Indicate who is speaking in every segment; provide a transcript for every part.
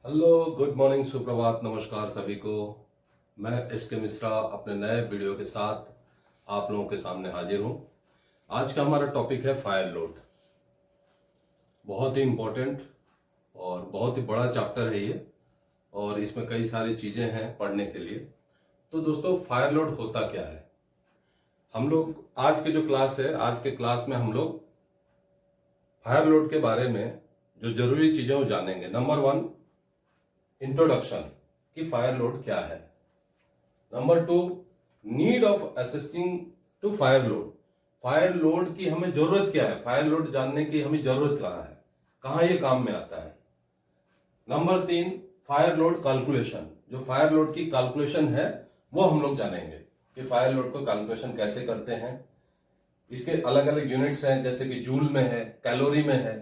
Speaker 1: Hello, good morning, सुप्रभात, नमस्कार सभी को। मैं एस के मिश्रा अपने नए वीडियो के साथ आप लोगों के सामने हाजिर हूं। आज का हमारा टॉपिक है फायर लोड। बहुत ही इम्पोर्टेंट और बहुत ही बड़ा चैप्टर है ये, और इसमें कई सारी चीज़ें हैं पढ़ने के लिए। तो दोस्तों, फायर लोड होता क्या है? हम लोग आज के जो क्लास है, आज के क्लास में हम लोग फायर लोड के बारे में जो जरूरी चीज़ें वो जानेंगे। नंबर 1, इंट्रोडक्शन कि फायर लोड क्या है। Number 2, need of assessing to fire load. Fire load की हमें जरूरत क्या है, फायर लोड जानने की हमें जरूरत कहाँ ये काम में आता है। Number 3, fire load calculation. जो फायर लोड की कैलकुलेशन है वो हम लोग जानेंगे कि फायर लोड को कैलकुलेशन कैसे करते हैं। इसके अलग अलग यूनिट्स हैं, जैसे कि जूल में है, कैलोरी में है,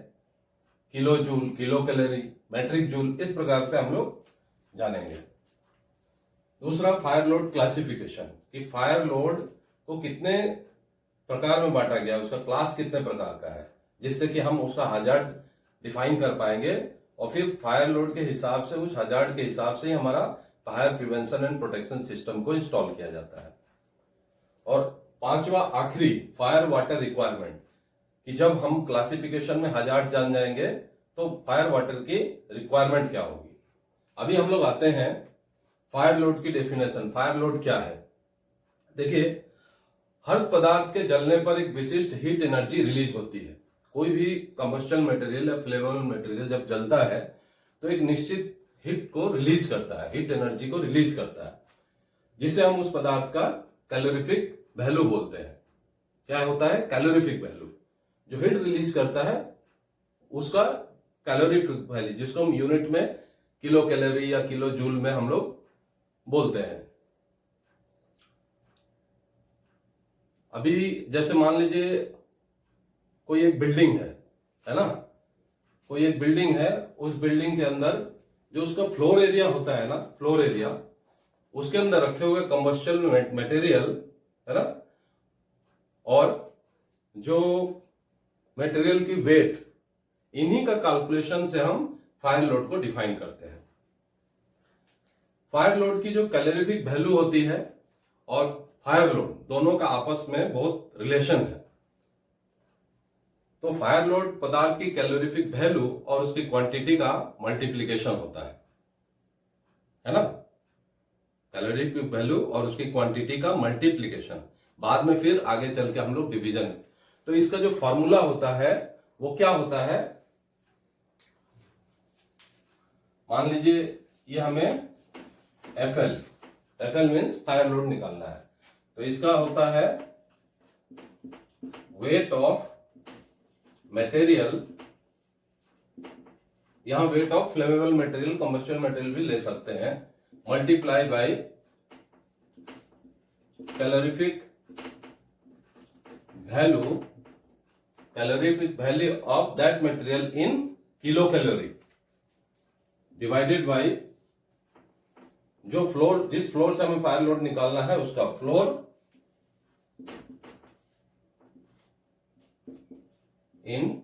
Speaker 1: kilo joule, kilo calorie, metric joule, इस प्रकार से हम लोग जानेंगे। दूसरा, फायर लोड क्लासिफिकेशन कि फायर लोड को कितने प्रकार में बांटा गया, उसका क्लास कितने प्रकार का है, जिससे कि हम उसका हजार्ड डिफाइन कर पाएंगे और फिर फायर लोड के हिसाब से, उस हजार्ड के हिसाब से ही हमारा fire prevention and protection system को इंस्टॉल किया जाता है। और पांचवा आखिरी, फायर वाटर रिक्वायरमेंट कि जब हम क्लासिफिकेशन में हजार्ड जान जाएंगे तो फायर वाटर की रिक्वायरमेंट क्या होगी। अभी हम लोग आते हैं फायर लोड की डेफिनेशन। फायर लोड क्या है? देखिए, हर पदार्थ के जलने पर एक विशिष्ट हीट एनर्जी रिलीज होती है। कोई भी कंबस्शन मटेरियल या फ्लेमेबल मटेरियल जब जलता है तो एक निश्चित हीट को रिलीज करता है, हीट एनर्जी को रिलीज करता है, जिसे हम उस पदार्थ का कैलोरीफिक वैल्यू बोलते हैं। क्या होता है? Calorific value. जो हीट रिलीज करता है उसका कैलोरीफिक वैल्यू, जिसको हम यूनिट में किलो कैलोरी या किलो जूल में हम लोग बोलते हैं। अभी जैसे मान लीजिए कोई एक बिल्डिंग है ना, कोई एक बिल्डिंग है, उस बिल्डिंग के अंदर जो उसका फ्लोर एरिया होता है ना, फ्लोर एरिया, उसके अंदर रखे हुए कंबस्शन मटेरियल है ना, और जो मटेरियल की वेट, इन्हीं का कैलकुलेशन से हम फायर लोड को डिफाइन करते हैं। फायर लोड की जो कैलोरीफिक वैल्यू होती है और फायर लोड, दोनों का आपस में बहुत रिलेशन है। तो फायर लोड पदार्थ की कैलोरीफिक वैल्यू और उसकी क्वांटिटी का मल्टीप्लिकेशन होता है ना। कैलोरीफिक वैल्यू और उसकी क्वांटिटी का मल्टीप्लिकेशन, बाद में फिर आगे चल के हम लोग डिवीजन। तो इसका जो फॉर्मूला होता है वो क्या होता है? मान लीजिए ये हमें F L means fire load निकालना है, तो इसका होता है वेट ऑफ मटेरियल, यहां weight of flammable material, combustible material भी ले सकते हैं, multiply by calorific value of that material in kilo calorie, divided by जो फ्लोर, जिस फ्लोर से हमें फायर लोड निकालना है उसका floor in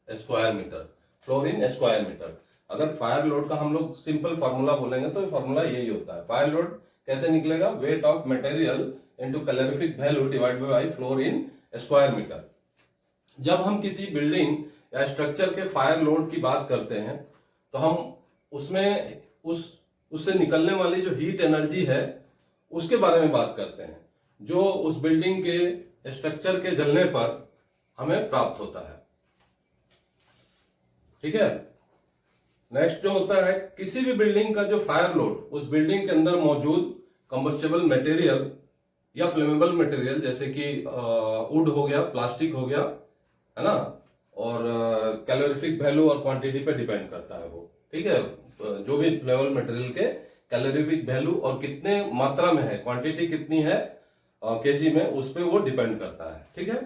Speaker 1: square metre, floor in square metre. अगर फायर लोड का हम लोग सिंपल फॉर्मूला बोलेंगे तो फॉर्मूला यही होता है। फायर लोड कैसे निकलेगा? Weight of material into calorific value divided by floor in square metre. जब हम किसी बिल्डिंग या स्ट्रक्चर के फायर लोड की बात करते हैं तो हम उसमें उससे निकलने वाली जो हीट एनर्जी है उसके बारे में बात करते हैं, जो उस बिल्डिंग के स्ट्रक्चर के जलने पर हमें प्राप्त होता है। ठीक है। नेक्स्ट जो होता है, किसी भी बिल्डिंग का जो फायर लोड, उस बिल्डिंग के अंदर मौजूद कंबस्टिबल मटेरियल या फ्लेमेबल मटेरियल, जैसे कि वुड हो गया, प्लास्टिक हो गया, है ना, और कैलोरीफिक वैल्यू और क्वांटिटी पे डिपेंड करता है वो। ठीक है। जो भी फ्लेमेबल मटेरियल के कैलोरीफिक वैल्यू और कितने मात्रा में है, क्वांटिटी कितनी है केजी में, उस पर वो डिपेंड करता है। ठीक है।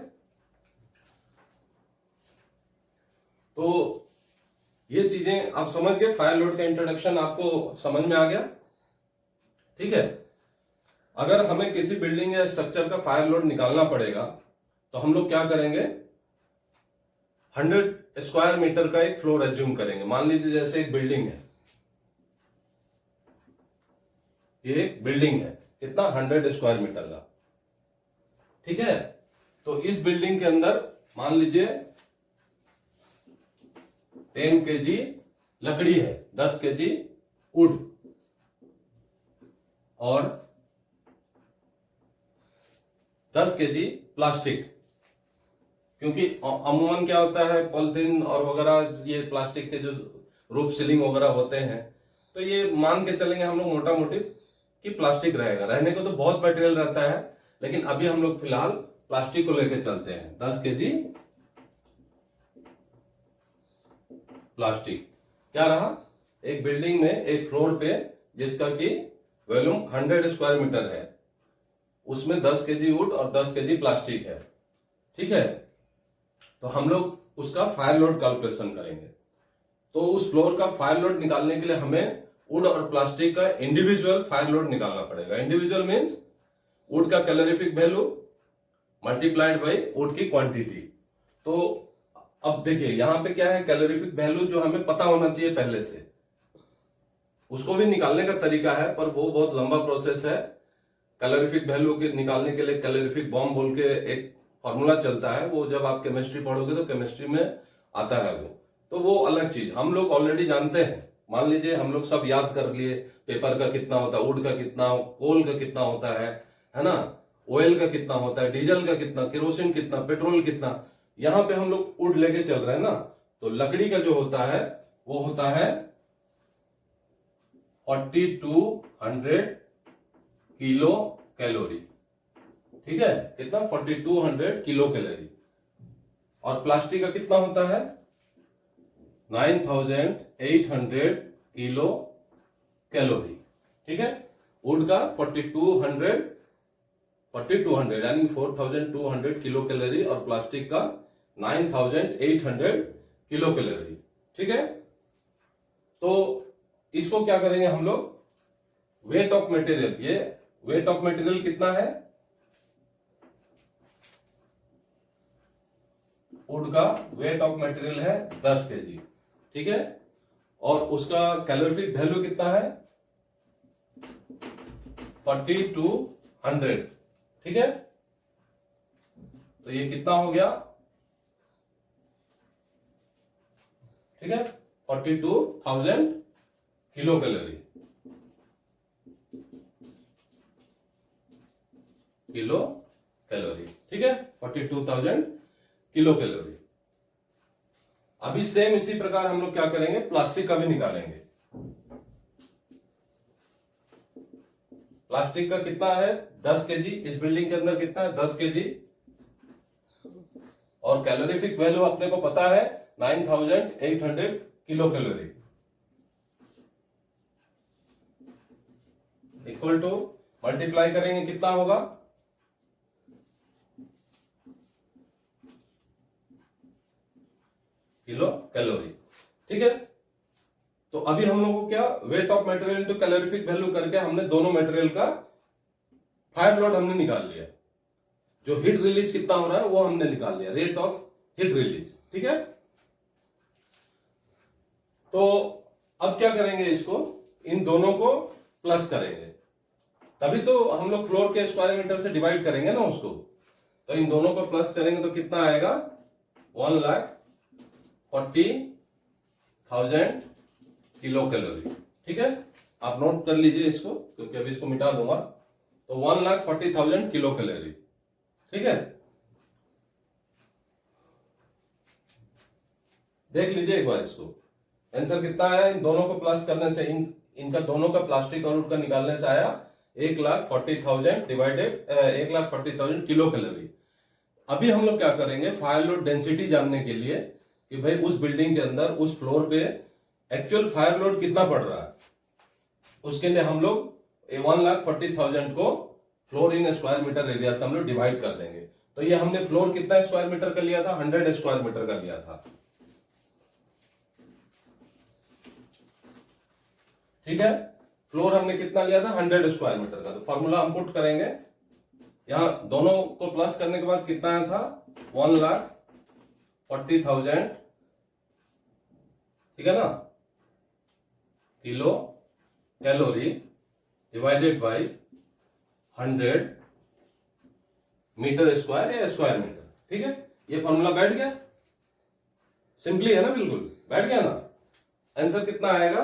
Speaker 1: तो ये चीजें आप समझ गए, फायर लोड का इंट्रोडक्शन आपको समझ में आ गया। ठीक है। अगर हमें किसी बिल्डिंग या स्ट्रक्चर का फायर लोड निकालना पड़ेगा तो हम लोग क्या करेंगे? 100 स्क्वायर मीटर का एक फ्लोर एज्यूम करेंगे। मान लीजिए जैसे एक बिल्डिंग है, ये एक बिल्डिंग है, कितना 100 स्क्वायर मीटर का, ठीक है। तो इस बिल्डिंग के अंदर मान लीजिए 10 kg लकड़ी है, 10 kg वुड और 10 kg प्लास्टिक। क्योंकि अमूमन क्या होता है, पॉलिथीन और वगैरह ये प्लास्टिक के जो रूफ सीलिंग वगैरह होते हैं, तो ये मान के चलेंगे हम लोग मोटा मोटी कि प्लास्टिक रहेगा। रहने को तो बहुत मटेरियल रहता है, लेकिन अभी हम लोग फिलहाल प्लास्टिक को लेकर चलते हैं। 10 kg प्लास्टिक क्या रहा, एक बिल्डिंग में एक फ्लोर पे जिसका कि वॉल्यूम 100 स्क्वायर मीटर है, उसमें 10 kg वुड और 10 kg प्लास्टिक है, ठीक है। तो हम लोग उसका फायर लोड कैलकुलेशन करेंगे। तो उस फ्लोर का फायर लोड निकालने के लिए हमें वुड और प्लास्टिक का इंडिविजुअल फायर लोड निकालना पड़ेगा। इंडिविजुअल मीन्स वुड का calorific value multiplied by would की क्वांटिटी। तो अब देखिए यहां पे क्या है, कैलोरीफिक वैल्यू जो हमें पता होना चाहिए पहले से, उसको भी निकालने का तरीका है, पर वो बहुत लंबा प्रोसेस है। कैलोरीफिक वैल्यू के निकालने के लिए कैलोरीफिक बॉम्ब बोल के एक फॉर्मूला चलता है, वो जब आप केमिस्ट्री पढ़ोगे तो केमिस्ट्री में आता है वो, तो वो अलग चीज हम लोग ऑलरेडी जानते हैं। मान लीजिए हम लोग सब याद कर लिए, पेपर का कितना होता है, वुड का कितना, कोल का कितना होता है ना, ऑयल का कितना होता है, डीजल का कितना, केरोसिन कितना, पेट्रोल कितना। यहां पे हम लोग वुड लेके चल रहे हैं ना, तो लकड़ी का जो होता है वो होता है 4200 किलो कैलोरी, ठीक है, कितना 4200 किलो कैलोरी। और प्लास्टिक का कितना होता है 9800 किलो कैलोरी, ठीक है। वुड का 4200 यानी 4200 किलो कैलोरी और प्लास्टिक का 9800 किलो कैलोरी, ठीक है। तो इसको क्या करेंगे हम लोग, वेट ऑफ मटेरियल, ये वेट ऑफ मटेरियल कितना है, वुड का वेट ऑफ मटेरियल है 10 kg, ठीक है। और उसका कैलोरीफिक वैल्यू कितना है 4200, ठीक है। तो ये कितना हो गया, ठीक है, 42,000 किलो कैलोरी, किलो कैलोरी, ठीक है, 42,000 किलो कैलोरी। अभी सेम इसी प्रकार हम लोग क्या करेंगे, प्लास्टिक का भी निकालेंगे। प्लास्टिक का कितना है 10 kg, इस बिल्डिंग के अंदर कितना है 10 kg, और कैलोरीफिक वैल्यू अपने को पता है 9800 kilo calorie, equal to multiply करेंगे कितना होगा, किलो कैलोरी, ठीक है। तो अभी हम लोगों को क्या, weight of material to calorific value करके हमने दोनों मटेरियल का फायर लोड हमने निकाल लिया, जो हीट रिलीज कितना हो रहा है वो हमने निकाल लिया, रेट ऑफ हीट रिलीज, ठीक है। तो अब क्या करेंगे, इसको इन दोनों को प्लस करेंगे, तभी तो हम लोग फ्लोर के स्क्वायर मीटर से डिवाइड करेंगे ना उसको। तो इन दोनों को प्लस करेंगे तो कितना आएगा 1,40,000 किलो कैलोरी, ठीक है। आप नोट कर लीजिए इसको, क्योंकि अभी इसको मिटा दूंगा। तो 1,40,000 किलो कैलोरी, ठीक है। देख लीजिए एक बार इसको, आंसर कितना आया इन दोनों को प्लस करने से, इनका दोनों का प्लास्टिक और वुड का निकालने से आया 1,40,000 डिवाइडेड 1,40,000 किलो कैलोरी। अभी हम लोग क्या करेंगे, फायर लोड डेंसिटी जानने के लिए कि भाई उस बिल्डिंग के अंदर उस फ्लोर पे एक्चुअल फायर लोड कितना पड़ रहा है, उसके लिए हम लोग 1,40,000 को floor in square metre area से हम लोग डिवाइड कर देंगे। तो ये हमने फ्लोर कितना स्क्वायर मीटर का लिया था, 100 स्क्वायर मीटर का लिया था, ठीक है। फ्लोर हमने कितना लिया था 100 स्क्वायर मीटर का। तो फॉर्मूला हम पुट करेंगे, यहां दोनों को प्लस करने के बाद कितना आया था 1,40,000 40,000, ठीक है ना, kilo calorie divided by 100 metre square या स्क्वायर मीटर। ठीक है, ये फॉर्मूला बैठ गया, सिंपली है ना, बिल्कुल बैठ गया ना। आंसर कितना आएगा,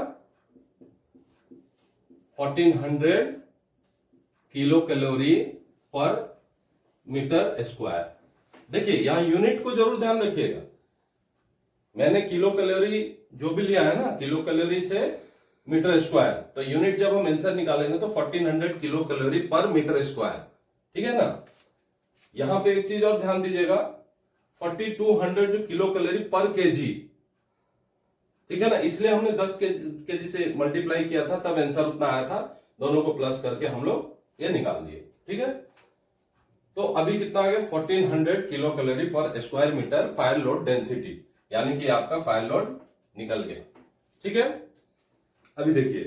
Speaker 1: 1400 किलो कैलोरी पर मीटर स्क्वायर। देखिए यहां यूनिट को जरूर ध्यान रखिएगा, मैंने किलो कैलोरी जो भी लिया है ना, किलो कैलोरी से मीटर स्क्वायर, तो यूनिट जब हम आंसर निकालेंगे तो 1400 किलो कैलोरी पर मीटर स्क्वायर। ठीक है ना। यहां पे एक चीज और ध्यान दीजिएगा, 4200 जो किलो कैलोरी पर केजी, ठीक है ना, इसलिए हमने 10 केजी से मल्टीप्लाई किया था, तब आंसर उतना आया था। दोनों को प्लस करके हम लोग ये निकाल दिए। ठीक है, तो अभी कितना आ गया, 1400 किलो कैलोरी पर square metre fire load density, यानी कि आपका फायर लोड निकल गया। ठीक है, अभी देखिए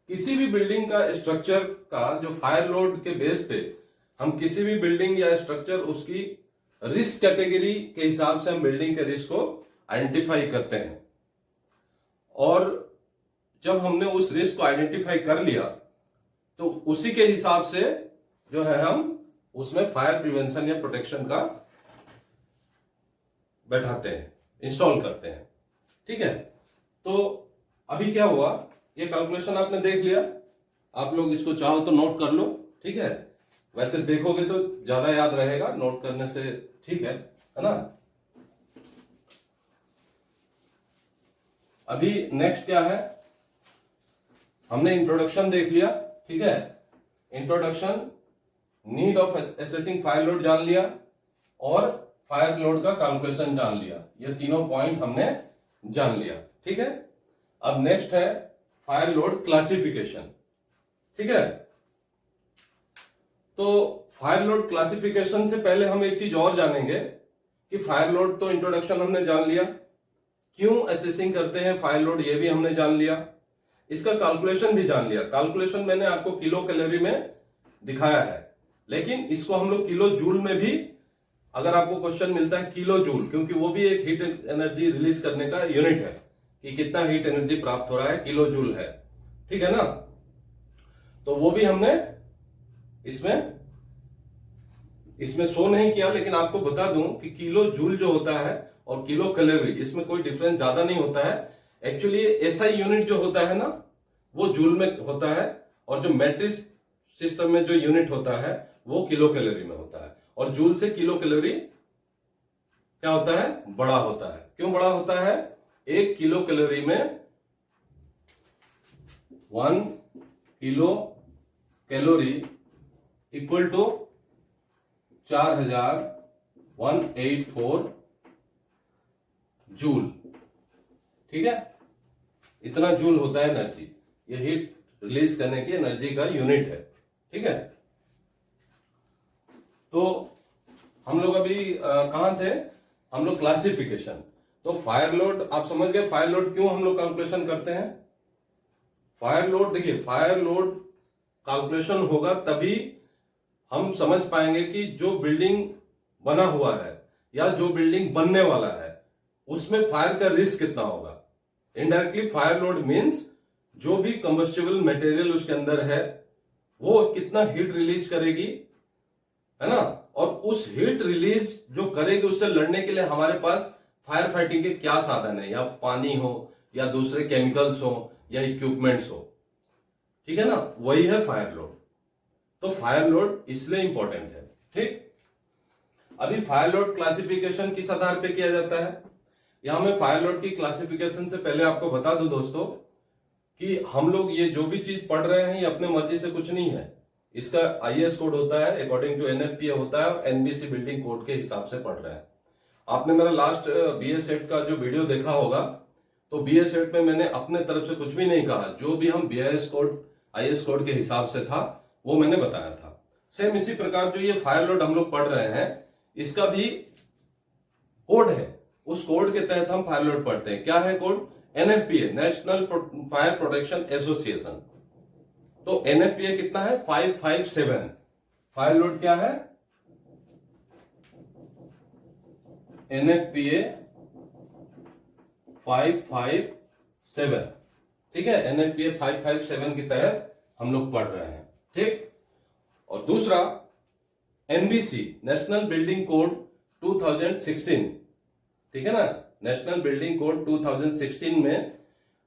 Speaker 1: किसी भी बिल्डिंग का स्ट्रक्चर का जो फायर लोड के बेस पे हम किसी भी बिल्डिंग या स्ट्रक्चर उसकी रिस्क कैटेगरी के हिसाब से हम बिल्डिंग के रिस्क को आइडेंटिफाई करते हैं, और जब हमने उस रिस्क को आइडेंटिफाई कर लिया तो उसी के हिसाब से जो है हम उसमें फायर प्रिवेंशन या प्रोटेक्शन का बैठाते हैं, इंस्टॉल करते हैं। ठीक है, तो अभी क्या हुआ, ये कैलकुलेशन आपने देख लिया, आप लोग इसको चाहो तो नोट कर लो। ठीक है, वैसे देखोगे तो ज्यादा याद रहेगा, नोट करने से ठीक है ना। अभी नेक्स्ट क्या है, हमने इंट्रोडक्शन देख लिया। ठीक है, introduction, need of assessing fire load जान लिया, और फायर लोड का कैलकुलेशन जान लिया। ये तीनों पॉइंट हमने जान लिया। ठीक है, अब नेक्स्ट है फायर लोड क्लासिफिकेशन। ठीक है, तो फायर लोड क्लासिफिकेशन से पहले हम एक चीज और जानेंगे कि फायर लोड तो इंट्रोडक्शन हमने जान लिया, क्यों असेसिंग करते हैं फायर लोड ये भी हमने जान लिया, इसका कैलकुलेशन भी जान लिया। कैलकुलेशन मैंने आपको किलो कैलोरी में दिखाया है, लेकिन इसको हम लोग किलो जूल में भी, अगर आपको क्वेश्चन मिलता है किलो जूल, क्योंकि वो भी एक हीट एनर्जी रिलीज करने का यूनिट है कि कितना हीट एनर्जी प्राप्त हो रहा है, किलो जूल है। ठीक है ना, तो वो भी हमने इसमें शो नहीं किया, लेकिन आपको बता दूं कि किलो जूल जो होता है और किलो कैलोरी, इसमें कोई डिफरेंस ज्यादा नहीं होता है। एक्चुअली एसआई यूनिट जो होता है ना, वो जूल में होता है, और जो मैट्रिक्स सिस्टम में जो यूनिट होता है वो किलो कैलोरी में होता है। और जूल से किलो कैलोरी क्या होता है, बड़ा होता है। क्यों बड़ा होता है, 1 किलो कैलोरी में 1 kilo calorie equal to 4184 joule. ठीक है, इतना जूल होता है एनर्जी, ये हीट रिलीज करने की एनर्जी का यूनिट है। ठीक है, तो हम लोग अभी कहां थे, हम लोग क्लासिफिकेशन। तो फायर लोड आप समझ गए, फायर लोड क्यों हम लोग कैलकुलेशन करते हैं। फायर लोड, देखिए फायर लोड कैलकुलेशन होगा तभी हम समझ पाएंगे कि जो बिल्डिंग बना हुआ है या जो बिल्डिंग बनने वाला है उसमें फायर का रिस्क कितना होगा। इनडायरेक्टली फायर लोड मीन्स जो भी कंबस्टिबल मटेरियल उसके अंदर है वो कितना हीट रिलीज करेगी, है ना, और उस हीट रिलीज जो करेगी उससे लड़ने के लिए हमारे पास फायर फाइटिंग के क्या साधन है, या पानी हो या दूसरे केमिकल्स हो या इक्विपमेंट्स हो। ठीक है ना, वही है फायर लोड। तो फायर लोड इसलिए इंपॉर्टेंट है। ठीक, अभी फायर लोड क्लासिफिकेशन किस आधार पे किया जाता है, यहां मैं फायर लोड की क्लासिफिकेशन से पहले आपको बता दूं दोस्तों कि हम लोग ये जो भी चीज पढ़ रहे हैं ये अपने मर्जी से कुछ नहीं है, इसका आईएएस कोड होता है, अकॉर्डिंग टू एनएफपीए होता है, और एनबीसी बिल्डिंग कोड के हिसाब से पढ़ रहे हैं। आपने मेरा लास्ट बीए सेट का जो वीडियो देखा होगा, तो बीए सेट में मैंने अपने तरफ से कुछ भी नहीं कहा, जो भी हम बीआईएस कोड आईएएस कोड के हिसाब से था वो मैंने बताया था। सेम इसी प्रकार जो ये फायर लोड हम लोग पढ़ रहे हैं इसका भी कोड है, उस कोड के तहत हम फायर लोड पढ़ते हैं। क्या है code, NFPA, national fire protection association. तो एनएफपीए कितना है, 557। फायर लोड क्या है, एनएफपीए 557, ठीक है, NFPA 557 के तहत हम लोग पढ़ रहे हैं, ठीक। और दूसरा NBC, नेशनल बिल्डिंग कोड 2016, ठीक है ना, नेशनल बिल्डिंग कोड 2016 में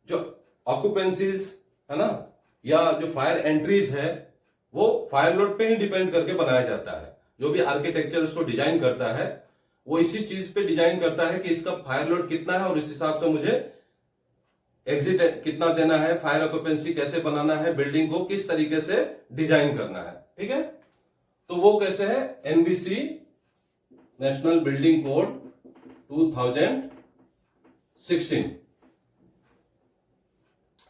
Speaker 1: जो ऑक्यूपेंसीज है ना, या जो फायर एंट्रीज है, वो फायर लोड पे ही डिपेंड करके बनाया जाता है। जो भी आर्किटेक्चर उसको डिजाइन करता है वो इसी चीज पे डिजाइन करता है कि इसका फायर लोड कितना है और इस हिसाब से मुझे एग्जिट कितना देना है, फायर ऑक्यूपेंसी कैसे बनाना है, बिल्डिंग को किस तरीके से डिजाइन करना है, ठीक है। तो वो कैसे है, NBC, नेशनल बिल्डिंग कोड 2016,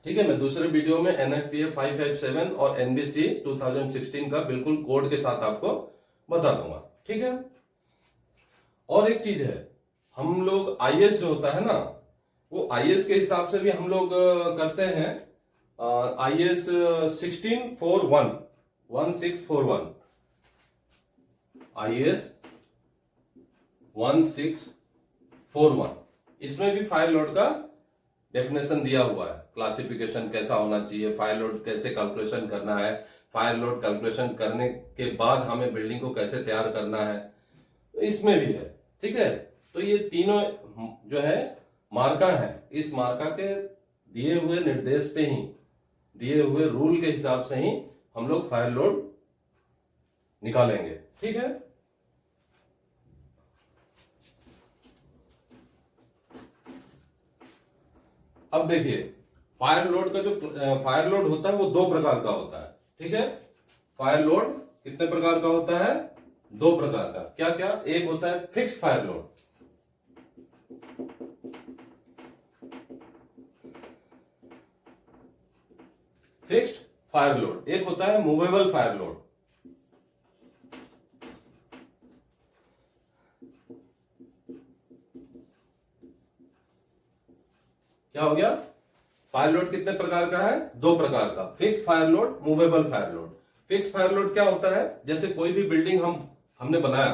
Speaker 1: ठीक है। मैं दूसरे वीडियो में NFPA 557 और NBC 2016 का बिल्कुल कोड के साथ आपको बता दूंगा, ठीक है। और एक चीज है, हम लोग IS जो होता है ना, वो IS के हिसाब से भी हम लोग करते हैं। IS 1641, 1641, IS 1641, इसमें भी फायर लोड का डेफिनेशन दिया हुआ है, क्लासिफिकेशन कैसा होना चाहिए, फायर लोड कैसे कैलकुलेशन करना है, फायर लोड कैलकुलेशन करने के बाद हमें बिल्डिंग को कैसे तैयार करना है, तो इसमें भी है, ठीक है। तो ये तीनों जो है मार्का है, इस मार्का के दिए हुए निर्देश पे ही, दिए हुए रूल के हिसाब से ही हम लोग फायर लोड निकालेंगे, ठीक है। अब देखिए, फायर लोड का जो फायर लोड होता है वो दो प्रकार का होता है, ठीक है। फायर लोड कितने प्रकार का होता है, दो प्रकार का। क्या क्या, एक होता है fixed fire load, fixed fire load, एक होता है मूवेबल फायर लोड। क्या हो गया, फायर लोड कितने प्रकार का है, दो प्रकार का, fix fire load, movable fire load. Fix fire load क्या होता है, जैसे कोई भी बिल्डिंग हमने बनाया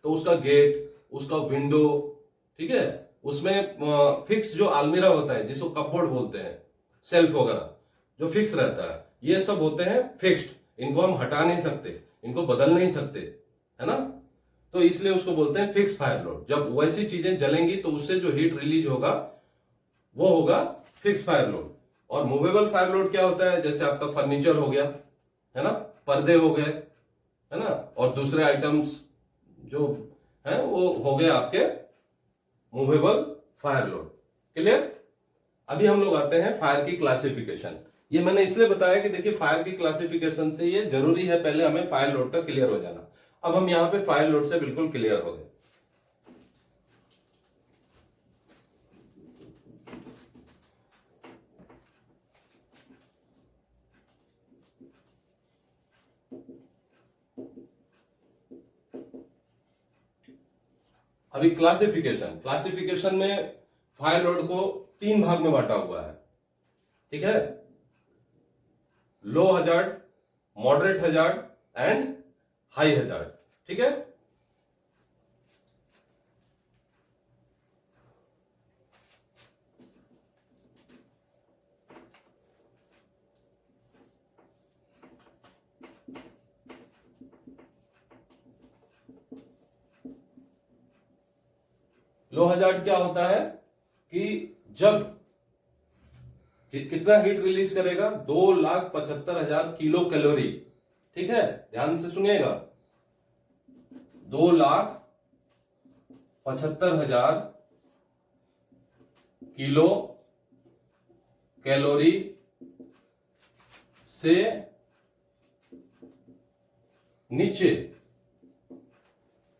Speaker 1: तो उसका गेट, उसका विंडो, ठीक है, उसमें फिक्स जो अलमीरा होता है जिसको कपबोर्ड बोलते हैं, सेल्फ वगैरह जो फिक्स रहता है, ये सब होते हैं फिक्स्ड, इनको हम हटा नहीं सकते, इनको बदल नहीं सकते, है ना। तो इसलिए उसको बोलते हैं फिक्स फायर लोड। जब वैसी चीजें जलेंगी तो उससे जो हीट रिलीज होगा वो होगा फिक्स फायर लोड। और मूवेबल फायर लोड क्या होता है, जैसे आपका फर्नीचर हो गया, है ना, पर्दे हो गए, है ना, और दूसरे आइटम्स जो हैं वो हो गए आपके मूवेबल फायर लोड। क्लियर। अभी हम लोग आते हैं फायर की क्लासिफिकेशन। ये मैंने इसलिए बताया कि देखिए फायर की क्लासिफिकेशन से ये जरूरी है पहले हमें फायर लोड का क्लियर हो जाना। अब हम यहां पे फायर लोड से बिल्कुल क्लियर हो गए। अभी क्लासिफिकेशन में फायर लोड को तीन भाग में बांटा हुआ है, ठीक है। Low hazard, moderate hazard and high hazard, ठीक है। लो हजार्ड क्या होता है कि जब कितना हीट रिलीज करेगा, 2,75,000 किलो कैलोरी, ठीक है, ध्यान से सुनिएगा, 2,75,000 किलो कैलोरी से नीचे,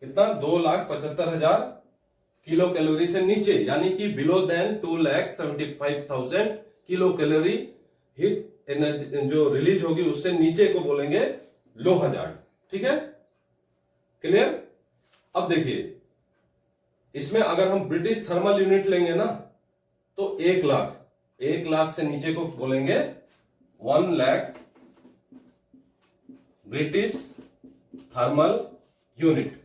Speaker 1: कितना, 2,75,000 किलो कैलोरी से नीचे, यानी कि below than 2,75,000 kilo calorie heat energy जो रिलीज होगी उससे नीचे को बोलेंगे लो हजार्ड, ठीक है। क्लियर। अब देखिए इसमें अगर हम ब्रिटिश थर्मल यूनिट लेंगे ना तो 1,00,000 से नीचे को बोलेंगे 1,00,000 ब्रिटिश थर्मल यूनिट,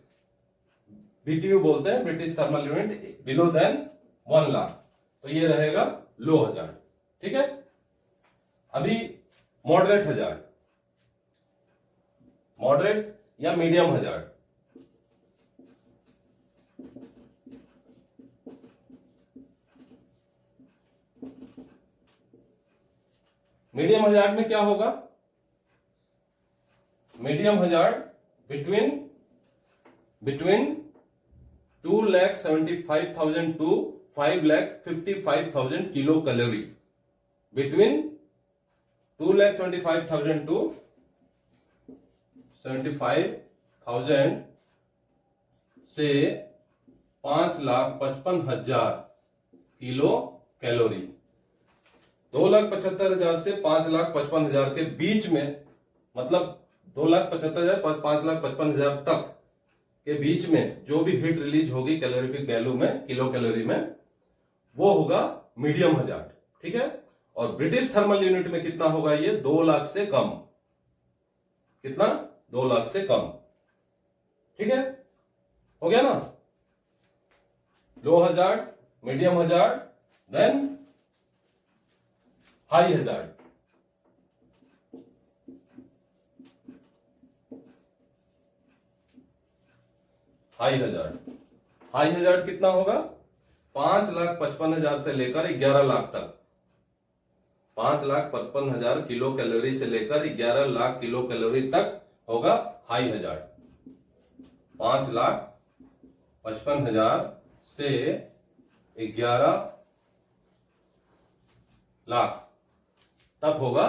Speaker 1: BTU बोलते हैं, British thermal unit, below than 1,00,000। तो तो ये रहेगा लो हजार्ड। ठीक है, अभी मॉडरेट हजार्ड, मॉडरेट या मीडियम हजार्ड। मीडियम हजार्ड में क्या होगा? Medium hazard between 2,75,000 to 5,55,000 kilo calorie, between 2,75,000 to 75,000 से 5,55,000 किलो कैलोरी। 2,75,000 से 5,55,000 के बीच में, मतलब 2,75,000 5,55,000 तक के बीच में जो भी हीट रिलीज होगी कैलोरीफिक वैल्यू में, किलो कैलोरी में, वो होगा मीडियम हजार्ड। ठीक है, और ब्रिटिश थर्मल यूनिट में कितना होगा? ये 2 लाख से कम। कितना? 2 लाख से कम। ठीक है, हो गया ना? Low hazard, medium hazard, then high hazard. High hazard, high hazard कितना होगा? 5,55,000 से लेकर 11 लाख तक। 5,55,000 किलो कैलोरी से लेकर 11 लाख किलो कैलोरी तक होगा हाई हजार्ड। 5,55,000 से 11 लाख तक होगा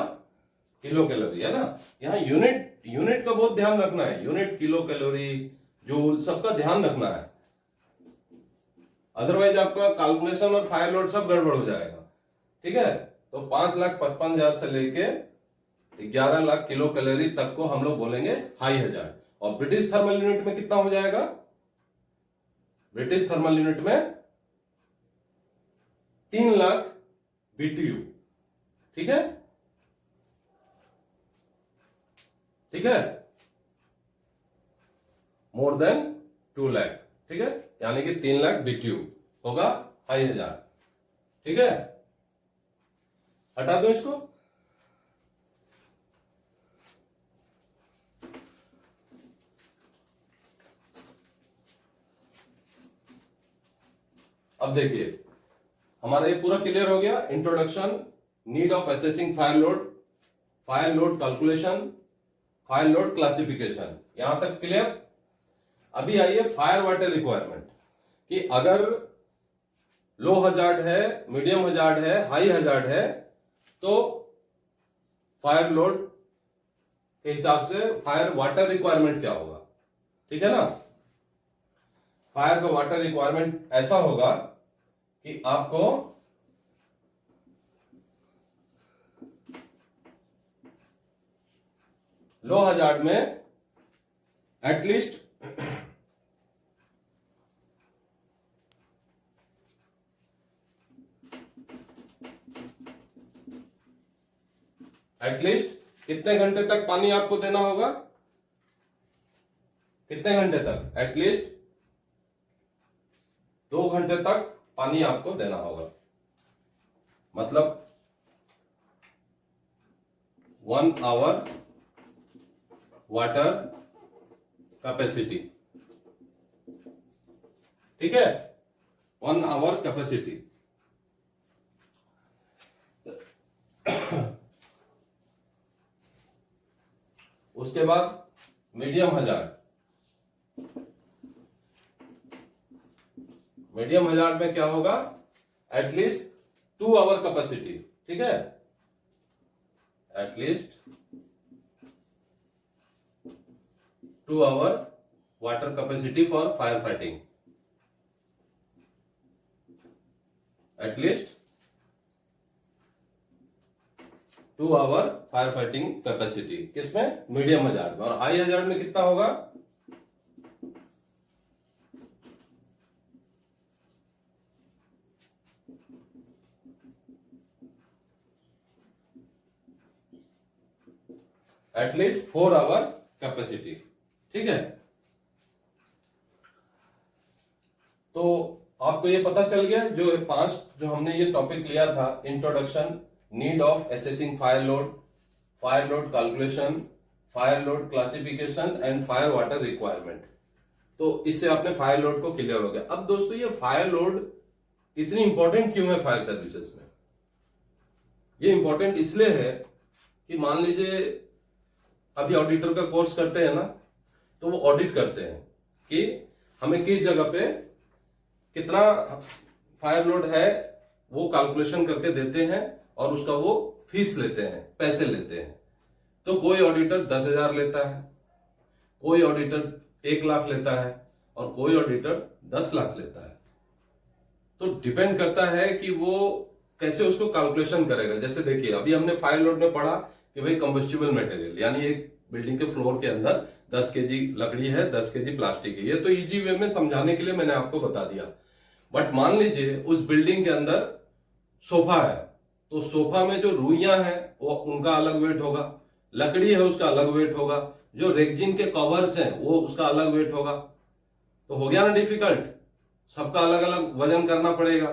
Speaker 1: किलो कैलोरी, है ना? यहां यूनिट का बहुत ध्यान रखना है। यूनिट, किलो कैलोरी, जूल, सबका ध्यान रखना है, अदरवाइज आपका कैलकुलेशन और फायर लोड सब गड़बड़ हो जाएगा। ठीक है, तो 5,55,000 से लेके 11 लाख किलो कैलोरी तक को हम लोग बोलेंगे हाई हजार्ड। और ब्रिटिश थर्मल यूनिट में कितना हो जाएगा? ब्रिटिश थर्मल यूनिट में 3 लाख BTU। ठीक है, ठीक है, मोर देन 2 लाख। ठीक है, यानी कि 3 लाख BTU होगा हाई हजार्ड। ठीक है, हटा दो इसको। अब देखिए, हमारा ये पूरा क्लियर हो गया। Introduction, need of assessing fire load calculation, fire load classification, यहां तक क्लियर। अभी आइए फायर वाटर रिक्वायरमेंट, कि अगर लो हजार्ड है, मीडियम हजार्ड है, हाई हजार्ड है, तो फायर लोड के हिसाब से फायर वाटर रिक्वायरमेंट क्या होगा? ठीक है ना? फायर का वाटर रिक्वायरमेंट ऐसा होगा कि आपको लो हजार्ड में एटलीस्ट कितने घंटे तक पानी आपको देना होगा? कितने घंटे तक? एटलीस्ट 2 घंटे तक पानी आपको देना होगा। मतलब 1 आवर वाटर कैपेसिटी। ठीक है, 1 आवर कैपेसिटी। उसके बाद मीडियम हजार्ड में क्या होगा? At least 2 hour capacity. ठीक है, at least 2 hour water capacity for fire fighting. At least 2 hour fire fighting capacity. किसमें? मीडियम हजार्ड में। और हाई हजार्ड में कितना होगा? At least 4 hour capacity. ठीक है, तो आपको ये पता चल गया जो पांच जो हमने ये टॉपिक लिया था, introduction, need of assessing fire load calculation, fire load classification and fire water requirement. तो इससे आपने फायर लोड को क्लियर हो गया। अब दोस्तों ये फायर लोड इतनी इंपॉर्टेंट क्यों है फायर सर्विसेज में? ये इंपॉर्टेंट इसलिए है कि मान लीजिए अभी ऑडिटर का कोर्स करते हैं ना, तो वो ऑडिट करते हैं कि हमें किस जगह पे कितना फायर लोड है, वो कैलकुलेशन करके देते हैं और उसका वो फीस लेते हैं, पैसे लेते हैं। तो कोई ऑडिटर 10,000 लेता है, कोई ऑडिटर 1 लाख लेता है और कोई ऑडिटर 10 लाख लेता है। तो डिपेंड करता है कि वो कैसे उसको कैलकुलेशन करेगा। जैसे देखिए अभी हमने फायर लोड में पढ़ा कि भाई कंबस्टिबल मटेरियल, यानी एक बिल्डिंग के फ्लोर के अंदर 10 केजी लकड़ी है, 10 केजी प्लास्टिक है। ये तो इजी वे में समझाने के लिए मैंने आपको बता दिया। बट मान लीजिए उस बिल्डिंग के अंदर सोफा है, तो सोफा में जो रुइयां हैं वो उनका अलग वेट होगा, लकड़ी है उसका अलग वेट होगा, जो रेक्जिन के कवर्स हैं वो उसका अलग वेट होगा। तो हो गया ना डिफिकल्ट, सबका अलग अलग वजन करना पड़ेगा।